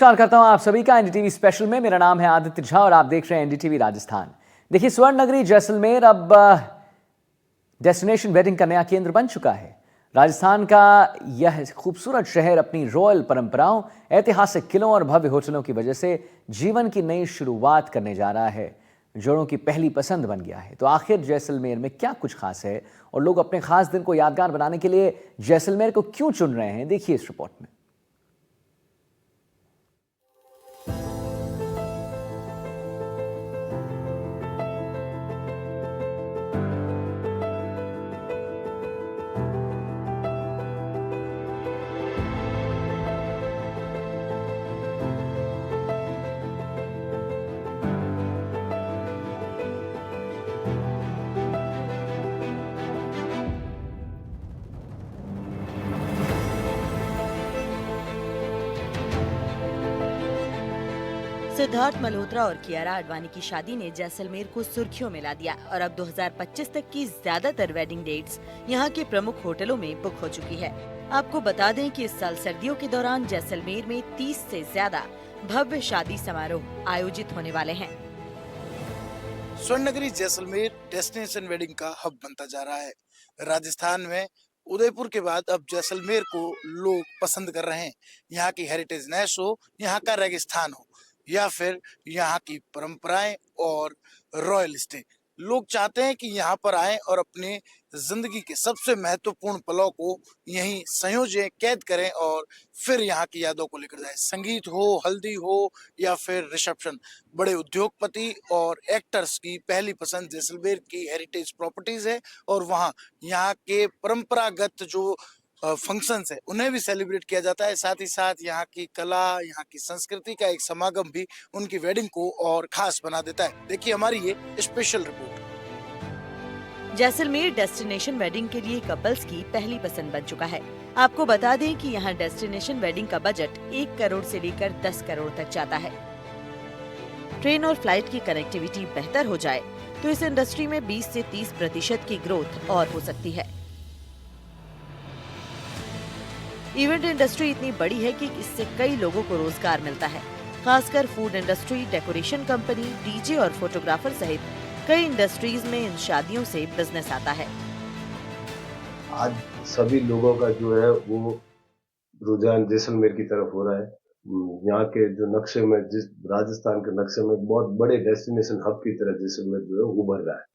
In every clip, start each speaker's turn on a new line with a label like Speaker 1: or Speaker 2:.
Speaker 1: नमस्कार करता हूं आप सभी का एनडीटीवी स्पेशल में। मेरा नाम है आदित्य झा और आप देख रहे हैं एनडीटीवी राजस्थान। देखिए, स्वर्ण नगरी जैसलमेर अब डेस्टिनेशन वेडिंग का नया केंद्र बन चुका है। राजस्थान का यह खूबसूरत शहर अपनी रॉयल परंपराओं, ऐतिहासिक किलों और भव्य होटलों की वजह से जीवन की नई शुरुआत करने जा रहा है। जोड़ों की पहली पसंद बन गया है। तो आखिर जैसलमेर में क्या कुछ खास है और लोग अपने खास दिन को यादगार बनाने के लिए जैसलमेर को क्यों चुन रहे हैं, देखिए इस रिपोर्ट में।
Speaker 2: सिद्धार्थ मल्होत्रा और कियारा आडवाणी की शादी ने जैसलमेर को सुर्खियों में ला दिया और अब 2025 तक की ज्यादातर वेडिंग डेट्स यहां के प्रमुख होटलों में बुक हो चुकी है। आपको बता दें कि इस साल सर्दियों के दौरान जैसलमेर में 30 से ज्यादा भव्य शादी समारोह आयोजित होने वाले हैं।
Speaker 3: स्वर्ण नगरी जैसलमेर डेस्टिनेशन वेडिंग का हब बनता जा रहा है। राजस्थान में उदयपुर के बाद अब जैसलमेर को लोग पसंद कर रहे हैं। यहाँ की हेरिटेज नैश हो, यहाँ का रेगिस्तान हो, या फिर यहाँ की परंपराएं और रॉयल स्टे, लोग चाहते हैं कि यहाँ पर आएं और अपने जिंदगी के सबसे महत्वपूर्ण पलों को यहीं संयोजें, कैद करें और फिर यहाँ की यादों को लेकर जाएं। संगीत हो, हल्दी हो या फिर रिसेप्शन, बड़े उद्योगपति और एक्टर्स की पहली पसंद जैसलमेर की हेरिटेज प्रॉपर्टीज है और वहाँ यहाँ के परंपरागत जो फंक्शंस है उन्हें भी सेलिब्रेट किया जाता है। साथ ही साथ यहाँ की कला, यहाँ की संस्कृति का एक समागम भी उनकी वेडिंग को और खास बना देता है। देखिए हमारी ये special report.
Speaker 2: Jaisalmer destination wedding के लिए कपल्स की पहली पसंद बन चुका है। आपको बता दें कि यहाँ डेस्टिनेशन वेडिंग का बजट 1 करोड़ से लेकर 10 करोड़ तक जाता है। ट्रेन और फ्लाइट की कनेक्टिविटी बेहतर हो जाए तो इस इंडस्ट्री में 20 से 30% की ग्रोथ और हो सकती है। इवेंट इंडस्ट्री इतनी बड़ी है कि इससे कई लोगों को रोजगार मिलता है। खासकर food industry, decoration company, DJ और फोटोग्राफर सहित कई इंडस्ट्रीज में इन शादियों से बिजनेस आता है।
Speaker 4: आज सभी लोगों का जो है वो रुझान जैसलमेर की तरफ हो रहा है। यहाँ के जो नक्शे में, जिस राजस्थान के नक्शे में बहुत बड़े डेस्टिनेशन हब की तरह जैसलमेर जो है उभर रहा है।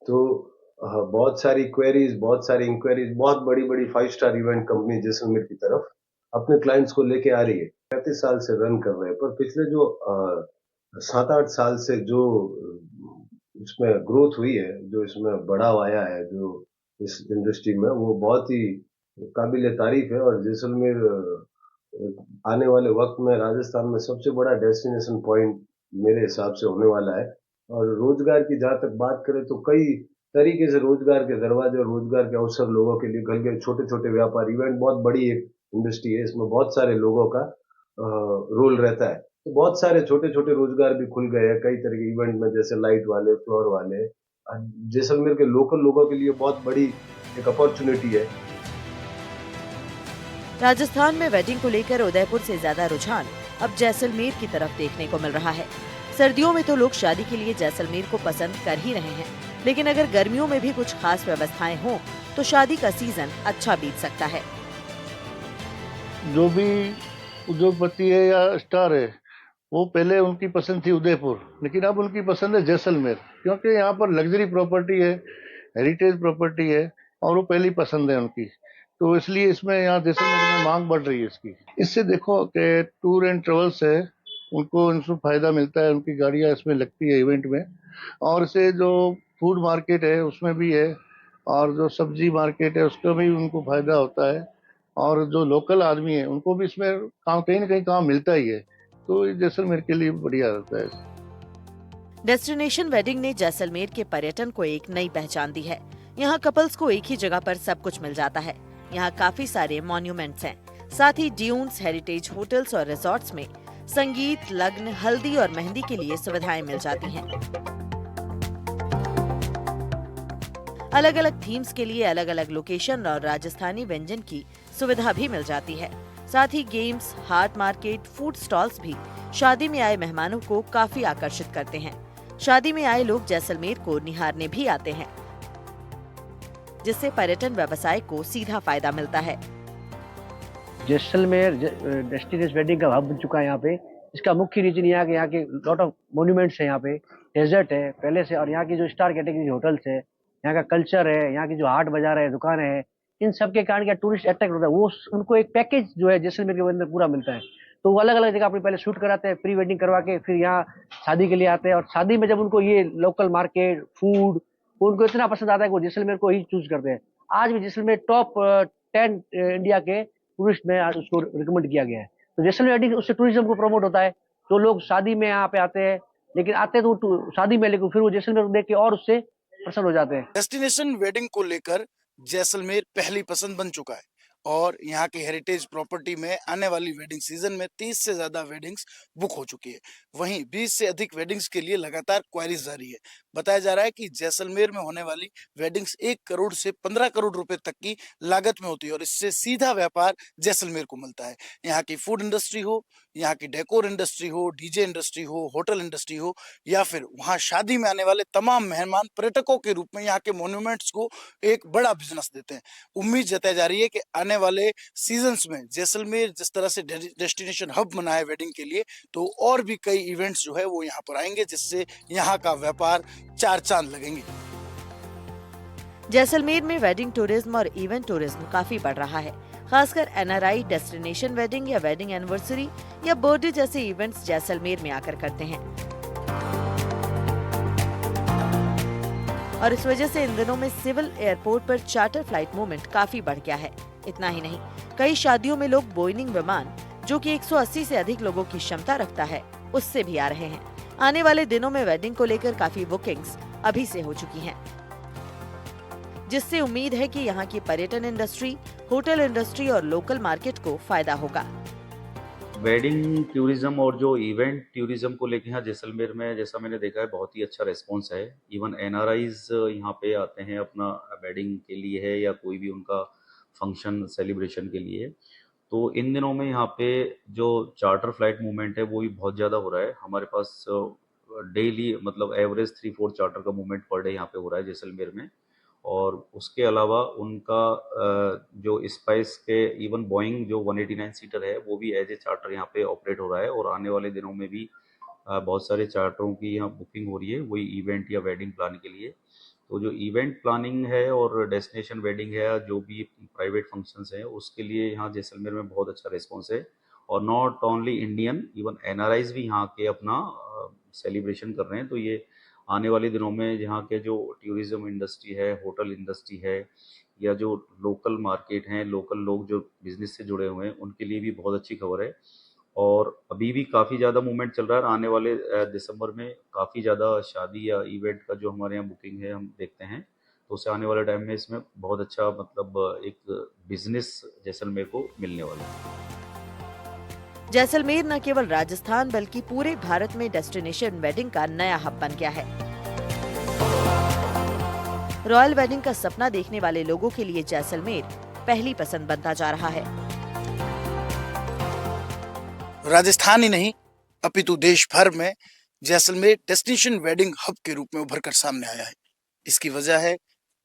Speaker 4: तो बहुत सारी क्वेरीज, बहुत सारी इंक्वायरीज, बहुत बड़ी बड़ी 5 स्टार इवेंट कंपनी जैसलमेर की तरफ अपने क्लाइंट्स को लेके आ रही है। 35 साल से रन कर रहे हैं, पर पिछले जो 7-8 साल से जो इसमें ग्रोथ हुई है, जो इसमें बढ़ावा आया है, जो इस इंडस्ट्री में, वो बहुत ही काबिल तारीफ है। और जैसलमेर आने वाले वक्त में राजस्थान में सबसे बड़ा डेस्टिनेशन पॉइंट मेरे हिसाब से होने वाला है। और रोजगार की जहाँ तक बात करें तो कई तरीके से रोजगार के दरवाजे और रोजगार के अवसर लोगों के लिए, घर के छोटे छोटे व्यापार, इवेंट बहुत बड़ी एक इंडस्ट्री है, इसमें बहुत सारे लोगों का रोल रहता है। तो बहुत सारे छोटे छोटे रोजगार भी खुल गए हैं कई तरह के इवेंट में, जैसे लाइट वाले, फ्लोर वाले। जैसलमेर के लोकल लोगों के लिए बहुत बड़ी एक अपॉर्चुनिटी है।
Speaker 2: राजस्थान में वेडिंग को लेकर उदयपुर से ज्यादा रुझान अब जैसलमेर की तरफ देखने को मिल रहा है। सर्दियों में तो लोग शादी के लिए जैसलमेर को पसंद कर ही रहे हैं, लेकिन अगर गर्मियों में भी कुछ खास व्यवस्थाएं हों तो शादी का सीजन अच्छा बीत सकता है।
Speaker 5: जो भी उद्योगपति है या स्टार है, वो पहले उनकी पसंद थी उदयपुर, लेकिन अब उनकी पसंद है जैसलमेर, क्योंकि यहाँ पर लग्जरी प्रॉपर्टी है, हेरिटेज प्रॉपर्टी है और वो पहली पसंद है उनकी। तो इसलिए इसमें यहाँ जैसलमेर में मांग बढ़ रही है इसकी। इससे देखो कि टूर एंड ट्रेवल्स है, उनको इनसे फायदा मिलता है, उनकी गाड़ियाँ इसमें लगती है इवेंट में। और इससे जो फूड मार्केट है उसमें भी है, और जो सब्जी मार्केट है उसका भी उनको फायदा होता है। और जो लोकल आदमी है उनको भी इसमें काम, कहीं ना कहीं काम मिलता ही है। तो ये जैसलमेर के लिए बढ़िया रहता है।
Speaker 2: डेस्टिनेशन वेडिंग ने जैसलमेर के पर्यटन को एक नई पहचान दी है। यहाँ कपल्स को एक ही जगह पर सब कुछ मिल जाता है। यहाँ काफी सारे मॉन्यूमेंट्स हैं, साथ ही ड्यून्स, हेरिटेज होटल्स और रिजॉर्ट्स में संगीत, लग्न, हल्दी और मेहंदी के लिए सुविधाएं मिल जाती हैं। अलग अलग थीम्स के लिए अलग अलग लोकेशन और राजस्थानी व्यंजन की सुविधा भी मिल जाती है। साथ ही गेम्स, हाट मार्केट, फूड स्टॉल्स भी शादी में आए मेहमानों को काफी आकर्षित करते हैं। शादी में आए लोग जैसलमेर को निहारने भी आते हैं, जिससे पर्यटन व्यवसाय को सीधा फायदा मिलता है।
Speaker 6: जैसलमेर डेस्टिनेशन वेडिंग का हब बन चुका है यहाँ पे। इसका मुख्य रीजन यहाँ के लॉट ऑफ मोन्यूमेंट्स है, यहाँ पे डेजर्ट है पहले से, और यहाँ की जो स्टार कैटेगरी होटल्स है, यहाँ का कल्चर है, यहाँ की जो हाट बाजार है, दुकानें हैं, इन सब के कारण क्या टूरिस्ट अट्रैक्ट होता है। वो उनको एक पैकेज जो है जैसलमेर के अंदर पूरा मिलता है। तो वो अलग अलग जगह अपनी पहले शूट कराते हैं, प्री वेडिंग करवा के फिर यहाँ शादी के लिए आते हैं, और शादी में जब उनको ये लोकल मार्केट फूड उनको इतना पसंद आता है कि वो जैसलमेर को ही चूज करते हैं। आज भी जैसलमेर टॉप 10 इंडिया के टूरिस्ट में आज उसको रिकमेंड किया गया है। तो जैसलमेर वेडिंग उससे टूरिज्म को प्रमोट होता है। तो लोग शादी में यहाँ पे आते हैं, लेकिन आते तो शादी में, लेकिन फिर वो जैसलमेर को देख के और उससे प्रसन्न हो जाते हैं।
Speaker 3: डेस्टिनेशन वेडिंग को लेकर जैसलमेर पहली पसंद बन चुका है और यहाँ की हेरिटेज प्रॉपर्टी में आने वाली वेडिंग सीजन में 30 से ज्यादा वेडिंग्स बुक हो चुकी है। वहीं 20 से अधिक वेडिंग्स के लिए लगातार क्वायरीज जारी है। बताया जा रहा है कि जैसलमेर में होने वाली वेडिंग्स 1 करोड़ से 15 करोड़ रुपए तक की लागत में होती है और इससे सीधा व्यापार जैसलमेर को मिलता है। यहाँ की फूड इंडस्ट्री हो, यहाँ की डेकोर इंडस्ट्री हो, डीजे इंडस्ट्री हो, होटल इंडस्ट्री हो, या फिर वहाँ शादी में आने वाले तमाम मेहमान पर्यटकों के रूप में यहाँ के मॉन्यूमेंट्स को एक बड़ा बिजनेस देते हैं। उम्मीद जताई जा रही है कि आने वाले सीजन्स में जैसलमेर जिस तरह से डेस्टिनेशन हब बना है वेडिंग के लिए, तो और भी कई इवेंट्स जो है वो यहाँ पर आएंगे, जिससे यहाँ का व्यापार 4 चांद लगेंगे।
Speaker 2: जैसलमेर में वेडिंग टूरिज्म और इवेंट टूरिज्म काफी बढ़ रहा है। खासकर एनआरआई डेस्टिनेशन वेडिंग या वेडिंग एनिवर्सरी या बर्थडे जैसे इवेंट्स जैसलमेर में आकर करते हैं, और इस वजह से इन दिनों में सिविल एयरपोर्ट पर चार्टर फ्लाइट मूवमेंट काफी बढ़ गया है। इतना ही नहीं, कई शादियों में लोग बोइंग विमान, जो कि 180 से अधिक लोगों की क्षमता रखता है, उससे भी आ रहे हैं। आने वाले दिनों में वेडिंग को लेकर काफी बुकिंग्स अभी से हो चुकी हैं, जिससे उम्मीद है कि यहाँ की पर्यटन इंडस्ट्री, होटल इंडस्ट्री और लोकल मार्केट को फायदा होगा।
Speaker 7: वेडिंग टूरिज्म और जो इवेंट टूरिज्म को लेके यहाँ जैसलमेर में, जैसा मैंने देखा है, बहुत ही अच्छा रिस्पॉन्स है। इवन एनआरआईज यहाँ पे आते हैं अपना वेडिंग के लिए है या कोई भी उनका फंक्शन सेलिब्रेशन के लिए। तो इन दिनों में यहाँ पे जो चार्टर फ्लाइट मूवमेंट है वो भी बहुत ज़्यादा हो रहा है। हमारे पास डेली मतलब एवरेज 3-4 चार्टर का मूवमेंट पर डे यहाँ पे हो रहा है जैसलमेर में। और उसके अलावा उनका जो स्पाइस के इवन बोइंग जो 189 सीटर है वो भी एज ए चार्टर यहाँ पे ऑपरेट हो रहा है, और आने वाले दिनों में भी बहुत सारे चार्टरों की यहाँ बुकिंग हो रही है, वही इवेंट या वेडिंग प्लान के लिए। तो जो इवेंट प्लानिंग है और डेस्टिनेशन वेडिंग है या जो भी प्राइवेट फंक्शंस हैं उसके लिए यहाँ जैसलमेर में बहुत अच्छा रिस्पॉन्स है। और not only Indian, even NRIs भी यहाँ के अपना सेलिब्रेशन कर रहे हैं। तो ये आने वाले दिनों में यहाँ के जो टूरिज्म इंडस्ट्री है, होटल इंडस्ट्री है, या जो लोकल मार्केट हैं, लोकल लोग जो बिजनेस से जुड़े हुए हैं, उनके लिए भी बहुत अच्छी खबर है। और अभी भी काफ़ी ज़्यादा मूवमेंट चल रहा है। आने वाले दिसंबर में काफ़ी ज़्यादा शादी या इवेंट का जो हमारे यहाँ बुकिंग है हम देखते हैं, तो उससे आने वाले टाइम में इसमें बहुत अच्छा मतलब एक बिजनेस जैसलमेर को मिलने वाला है।
Speaker 2: जैसलमेर न केवल राजस्थान बल्कि पूरे भारत में डेस्टिनेशन वेडिंग का नया हब बन गया है। रॉयल वेडिंग का सपना देखने वाले लोगों के लिए जैसलमेर पहली पसंद बनता जा रहा है।
Speaker 3: राजस्थान ही नहीं अपितु देश भर में जैसलमेर डेस्टिनेशन वेडिंग हब के रूप में उभर कर सामने आया है। इसकी वजह है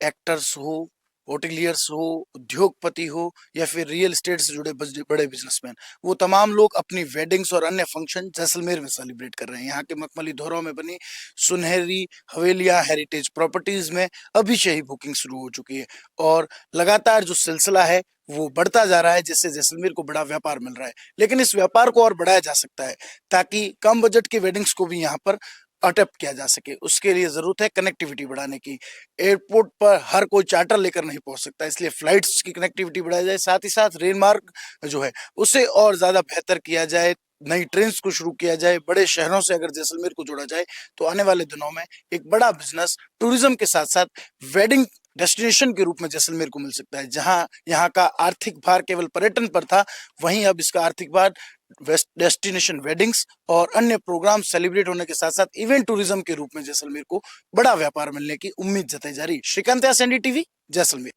Speaker 3: एक्टर्स हो, होटलियर्स हो, उद्योगपति हो, या फिर रियल एस्टेट से जुड़े बड़े बिजनेसमैन, वो तमाम लोग अपनी वेडिंग्स और अन्य फंक्शन जैसलमेर में सेलिब्रेट कर रहे हैं। यहाँ के मखमली धोरों में बनी सुनहरी हवेलियां, हेरिटेज प्रॉपर्टीज में अभी से ही बुकिंग शुरू हो चुकी है और लगातार जो सिलसिला है वो बढ़ता जा रहा है, जिससे जैसलमेर को बड़ा व्यापार मिल रहा है। लेकिन इस व्यापार को और बढ़ाया जा सकता है ताकि कम बजट के वेडिंग्स को भी यहाँ पर अटेम्प्ट किया जा सके। उसके लिए जरूरत है कनेक्टिविटी बढ़ाने की। एयरपोर्ट पर हर कोई चार्टर लेकर नहीं पहुंच सकता, इसलिए फ्लाइट्स की कनेक्टिविटी बढ़ाई जाए। साथ ही साथ रेल मार्ग जो है उसे और ज्यादा बेहतर किया जाए, नई ट्रेन को शुरू किया जाए। बड़े शहरों से अगर जैसलमेर को जोड़ा जाए तो आने वाले दिनों में एक बड़ा बिजनेस टूरिज्म के साथ साथ वेडिंग डेस्टिनेशन के रूप में जैसलमेर को मिल सकता है। जहां यहाँ का आर्थिक भार केवल पर्यटन पर था, वहीं अब इसका आर्थिक भार डेस्टिनेशन वेडिंग्स और अन्य प्रोग्राम सेलिब्रेट होने के साथ साथ इवेंट टूरिज्म के रूप में जैसलमेर को बड़ा व्यापार मिलने की उम्मीद जताई जा रही है। श्रीकांत, एनडीटीवी, जैसलमेर।